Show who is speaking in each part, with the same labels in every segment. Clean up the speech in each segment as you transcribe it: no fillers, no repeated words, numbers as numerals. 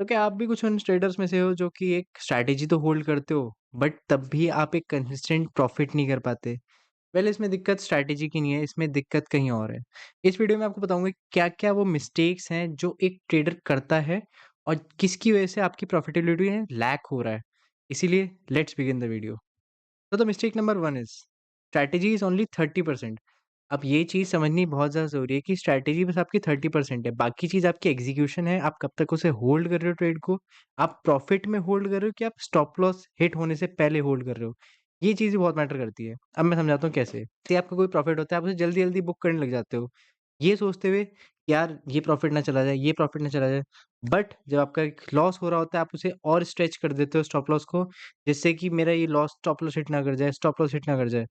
Speaker 1: तो क्या आप भी कुछ उन ट्रेडर्स में से हो जो कि एक स्ट्रैटेजी तो होल्ड करते हो, बट तब भी आप एक कंसिस्टेंट प्रॉफिट नहीं कर पाते? वेल इसमें दिक्कत स्ट्रैटेजी की नहीं है, इसमें दिक्कत कहीं और है। इस वीडियो में आपको बताऊंगा क्या-क्या वो मिस्टेक्स हैं जो एक ट्रेडर करता है और किसकी वजह से आपकी प्रॉफिटेबिलिटी में लैक हो रहा है। इसीलिए लेट्स बिगिन द वीडियो। तो the mistake number 1 is strategy is only 30%। अब ये चीज़ समझनी बहुत ज़्यादा ज़रूरी है कि स्ट्रैटेजी बस आपकी 30% है, बाकी चीज़ आपकी एग्जीक्यूशन है, आप कब तक उसे होल्ड कर रहे हो ट्रेड को, आप प्रॉफिट में होल्ड कर रहे हो कि आप स्टॉप लॉस हिट होने से पहले होल्ड कर रहे हो। ये चीज़ भी बहुत मैटर करती है। अब मैं समझाता हूँ कैसे। जैसे आपका कोई प्रॉफिट होता है, आप उसे जल्दी-जल्दी बुक करने लग जाते हो, ये सोचते हुए कि यार ये प्रॉफिट ना चला जाए, ये प्रॉफिट ना चला जाए। बट जब आपका एक लॉस हो रहा होता है, आप उसे और स्ट्रेच कर देते हो स्टॉप लॉस को, जिससे कि मेरा ये लॉस स्टॉप लॉस हिट ना कर जाए, स्टॉप लॉस हिट ना कर जाए।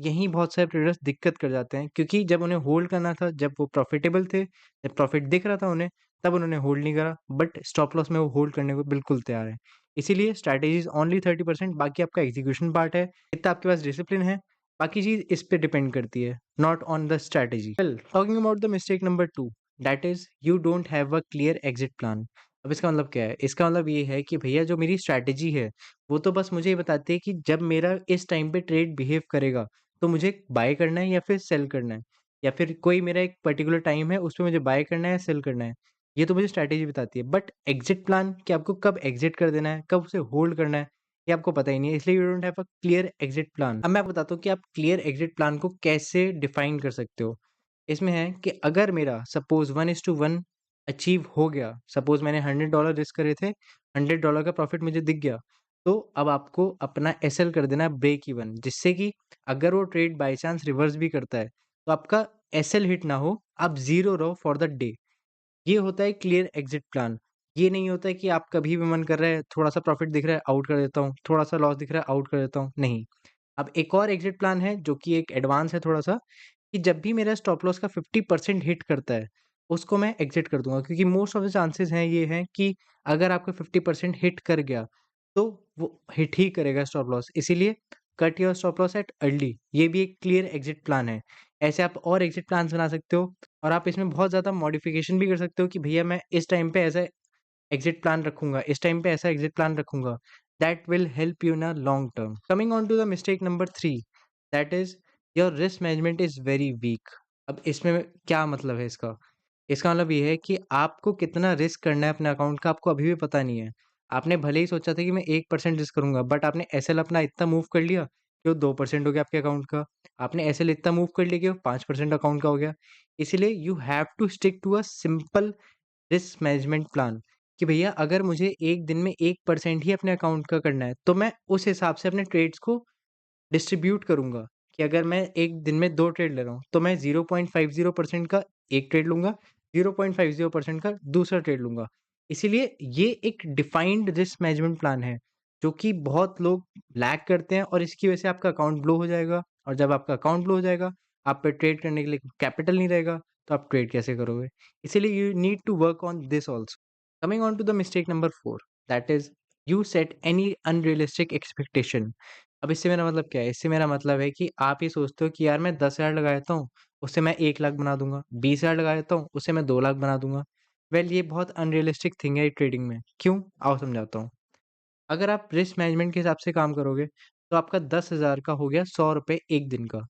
Speaker 1: यहीं बहुत सारे ट्रेडर्स दिक्कत कर जाते हैं क्योंकि जब उन्हें होल्ड करना था, जब वो प्रॉफिटेबल थे, जब प्रॉफिट दिख रहा था उन्हें, तब उन्होंने होल्ड नहीं करा, बट स्टॉप लॉस में वो होल्ड करने को बिल्कुल तैयार है। इसीलिए स्ट्रैटेजी ओनली 30%, बाकी आपका एग्जीक्यूशन पार्ट है, इतना आपके पास डिसिप्लिन है, बाकी चीज़ इस पे डिपेंड करती है, not on the strategy. Talking about the mistake number 2, that is you don't have a clear exit plan. अब इसका मतलब क्या है? इसका मतलब ये है कि भैया जो मेरी स्ट्रैटेजी है, वो तो बस मुझे ये बताती है कि जब मेरा इस टाइम पे ट्रेड बिहेव करेगा, तो मुझे बाय करना है या फिर सेल करना है, या फिर कोई मेरा एक पर्टिकुलर टाइम है उसपे मुझे बाय करना है या सेल करना है। ये तो मुझे स्ट्रैटेजी बताती है, बट एग्जिट प्लान कि आपको कब एग्जिट कर देना है, कब उसे होल्ड करना है, ये आपको पता ही नहीं है, इसलिए you don't have a clear exit plan. अब मैं आपको बताता हूँ कि आप क्लियर एग्जिट प्लान को कैसे डिफाइन कर सकते हो। इसमें है कि अगर मेरा सपोज 1:1 अचीव हो गया, सपोज मैंने $100 रिस्क करे थे, $100 का प्रॉफिट मुझे दिख गया, तो अब आपको अपना एसएल कर देना है ब्रेक इवन, जिससे कि अगर वो ट्रेड बाय चांस रिवर्स भी करता है, तो आपका एसएल हिट ना हो, आप ज़ीरो रहो फॉर द डे। ये होता है क्लियर एग्जिट प्लान। ये नहीं होता है कि आप कभी भी मन कर रहा है, थोड़ा-सा प्रॉफिट दिख रहा है, आउट कर देता हूँ, थोड़ा-सा लॉस दिख रहा है, आउट कर देता हूँ, नहीं। अब एक और एग्जिट प्लान है जो कि एक एडवांस है थोड़ा-सा, कि जब भी मेरा स्टॉप लॉस का 50% हिट करता है, उसको मैं एग्जिट कर दूँगा, क्योंकि मोस्ट ऑफ द चांसेस हैं ये हैं कि अगर आपका 50% हिट कर गया, तो वो हिट ही करेगा स्टॉप लॉस। इसीलिए cut your stop loss at early, ये भी एक क्लियर एग्जिट प्लान है। ऐसे आप और एग्जिट प्लान्स बना सकते हो, और आप इसमें बहुत ज़्यादा मॉडिफिकेशन भी कर सकते हो कि भैया मैं इस टाइम पे ऐसा एग्जिट प्लान रखूँगा, इस टाइम पे ऐसा एग्जिट प्लान रखूँगा। That will help you in a long term. Coming on to the mistake number 3, that is your risk management is very weak. अब इसमें क्या मतलब है इसका? इसका मतलब ये है कि आपको कितना रिस्क करना है अपने अकाउंट का, आपको अभी भी पता नहीं है। आपने भले ही सोचा था कि मैं 1% रिस्क करूँगा, बट आपने एसएल अपना इतना मूव कर लिया कि वो 2% हो गया आपके अकाउंट का। आपने एसएल इतना मूव कर लिया कि वो 5% अकाउंट का हो गया। इसीलिए you have to stick to a simple risk management plan, कि भैया अगर मुझे एक दिन में 1% ही अपने अकाउंट का करना है, तो मैं उस हिसाब से अपने ट्रेड्स को डिस्ट्रीब्यूट करूँगा, कि अगर मैं एक दिन में 2 ट्रेड ले रहा हूँ, तो मैं 0.50% का एक ट्रेड लूँगा, 0.50% का दूसरा ट्रेड लूँगा। इसीलिए ये एक डिफाइंड रिस्क मैनेजमेंट प्लान है, जो कि बहुत लोग लैक करते हैं, और इसकी वजह से आपका अकाउंट ब्लो हो जाएगा, और जब आपका अकाउंट ब्लो हो जाएगा, आप पे ट्रेड करने के लिए कैपिटल नहीं रहेगा, तो आप ट्रेड कैसे करोगे? इसीलिए you need to work on this also. Coming on to the mistake number 4, that is you set any unrealistic expectation. अब इससे मेरा मतलब क्या है? इससे मेरा मतलब है कि आप ये सोचते हो कि यार मैं 10,000 लगा देता हूँ, उससे मैं 1 लाख बना दूँगा, 20,000 लगा देता हूँ, उससे मैं 2 लाख बना दूँगा। ये बहुत अनरियलिस्टिक थिंग है ट्रेडिंग में। क्यों? आओ समझाता हूँ। अगर आप रिस्क मैनेजमेंट के हिसाब से काम करोगे, तो आपका 10,000 का हो गया ₹100 1 दिन का।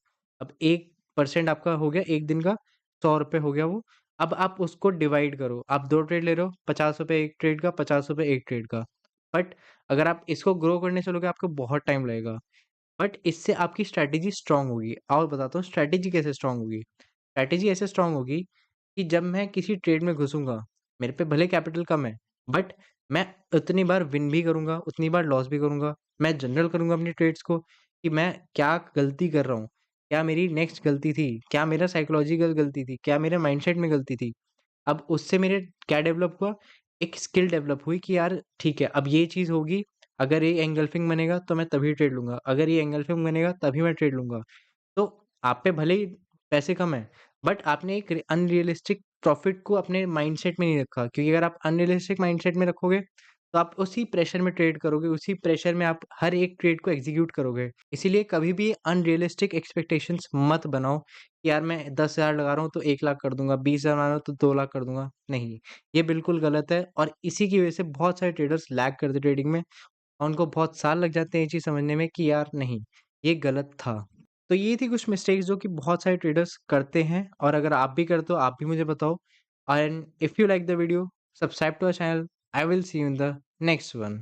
Speaker 1: अब 1% आपका हो गया 1 दिन का, ₹100 हो गया वो। अब आप उसको डिवाइड करो, आप 2 ट्रेड ले रहे हो, ₹50 एक ट्रेड का, ₹50 एक ट्रेड का। बट अगर आप इसको ग्रो करने चलोगे, आपको बहुत टाइम लगेगा। बट इससे आपकी स्ट्रैटेजी स्ट्रांग होगी। और बताता हूँ स्ट्रैटेजी कैसे स्ट्रांग होगी। स्ट्रैटेजी ऐसे स्ट्रांग होगी कि जब मैं किसी ट्रेड में घुसूँगा, मेरे पे भले कैपिटल कम है, बट मैं उतनी बार विन भी करूँगा, उतनी बार लॉस भी करूँगा। मैं जनरल करूँगा अपनी ट्रेड्स को कि मैं क्या गलती कर रहा हूँ, क्या मेरी नेक्स्ट गलती थी, क्या मेरा साइकोलॉजिकल गलती थी, क्या मेरे माइंडसेट में गलती थी। अब उससे मेरे क्या डेवलप हुआ, एक स्किल डेवलप हुई कि यार ठीक है, अब ये चीज़ होगी, अगर ये एंगल्फिंग बनेगा तो मैं तभी ट्रेड लूँगा, अगर ये एंगल्फिंग बनेगा तभी मैं ट्रेड लूँगा। तो आप पे भले ही पैसे कम हैं, बट आपने एक अनरियलिस्टिक प्रॉफिट को अपने माइंडसेट में नहीं रखा, क्योंकि अगर आप अनरियलिस्टिक माइंडसेट में रखोगे, तो आप उसी प्रेशर में ट्रेड करोगे, उसी प्रेशर में आप हर एक ट्रेड को एग्ज़ीक्यूट करोगे। इसीलिए कभी भी अनरियलिस्टिक एक्सपेक्टेशंस मत बनाओ कि यार मैं 10,000 लगा रहा हूँ तो 1 लाख कर दूँगा, 20,000 लगा रहा हूँ तो 2 लाख कर दूँगा। नहीं, ये बिल्कुल गलत है और इसी की वज़ह से बहुत सारे ट्रेडर्स लैग करते ट्रेडिंग में और उनको बहुत साल लग जाते हैं ये चीज़ समझने में कि यार नहीं, ये गलत था। तो ये थी कुछ मिस्टेक्स जो कि बहुत सारे ट्रेडर्स करते हैं और अगर आप भी करते हो, आप भी मुझे बताओ। And if you like the video, subscribe to our channel. I will see you in the next one.